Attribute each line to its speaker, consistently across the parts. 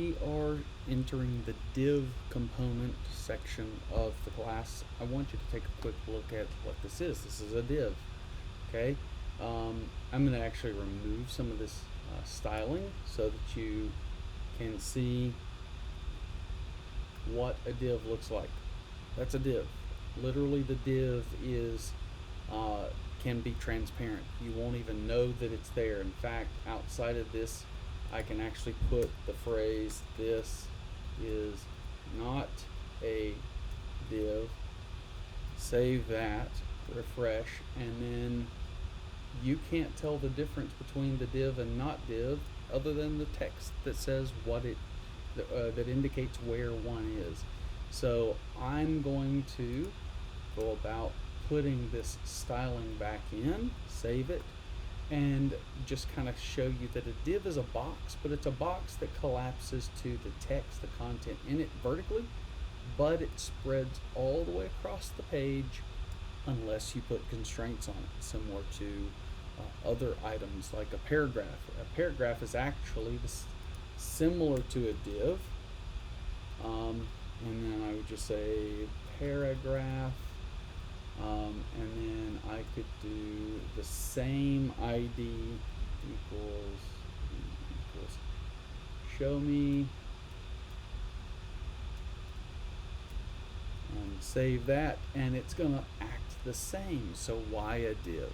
Speaker 1: We are entering the div component section of the class. I want you to take a quick look at what this is. This is a div. Okay, I'm going to actually remove some of this styling so that you can see what a div looks like. That's a div. Literally, the div is can be transparent. You won't even know that it's there. In fact, outside of this, I can actually put the phrase, "This is not a div," save that, refresh, and then you can't tell the difference between the div and not div other than the text that says what it that indicates where one is. So I'm going to go about putting this styling back in, save it, and just kind of show you that a div is a box, but it's a box that collapses to the text, the content in it vertically, but it spreads all the way across the page unless you put constraints on it, similar to other items like a paragraph. A paragraph is actually similar to a div, and then I would just say paragraph, and then I could do the same ID equals show me, and save that, and it's going to act the same. So why a div?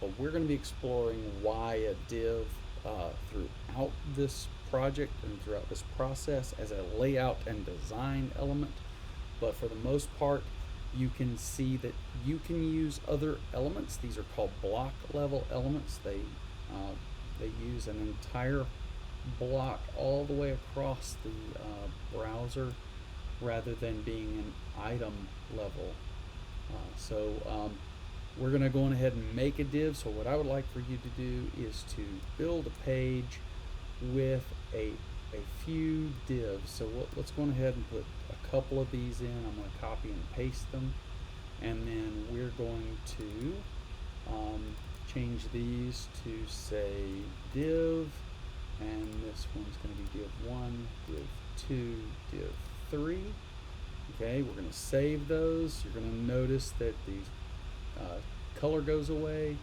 Speaker 1: Well, we're going to be exploring why a div throughout this project and throughout this process as a layout and design element. But for the most part, you can see that you can use other elements. These are called block level elements. They use an entire block all the way across the browser rather than being an item level. We're going to go on ahead and make a div. So what I would like for you to do is to build a page with a few divs. So let's go on ahead and put a couple of these in. I'm going to copy and paste them, and then we're going to change these to say div, and this one's going to be div 1, div 2, div 3. Okay, we're going to save those. You're going to notice that the color goes away,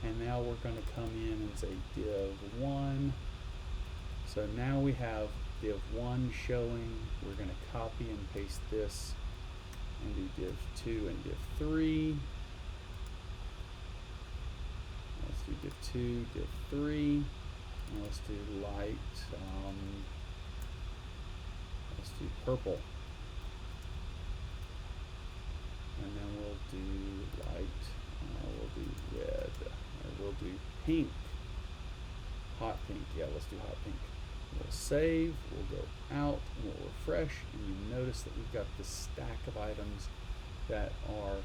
Speaker 1: and now we're going to come in and say div 1. So now we have div 1 showing. We're going to copy and paste this and do div 2 and div 3. Let's do div 2, div 3, and let's do light, let's do purple. And then we'll do light, we'll do red, or we'll do pink, hot pink. Yeah, let's do hot pink. We'll save, we'll go out, and we'll refresh, and you notice that we've got this stack of items that are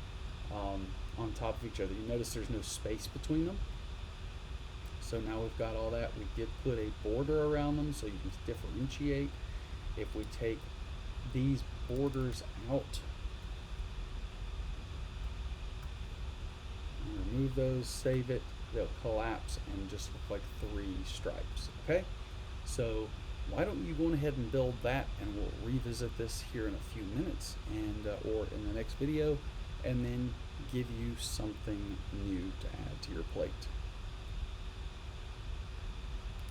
Speaker 1: on top of each other. You notice there's no space between them. So now we've got all that. We did put a border around them so you can differentiate. If we take these borders out, remove those, save it, they'll collapse and just look like 3 stripes. Okay, so why don't you go ahead and build that, and we'll revisit this here in a few minutes, and or in the next video, and then give you something new to add to your plate.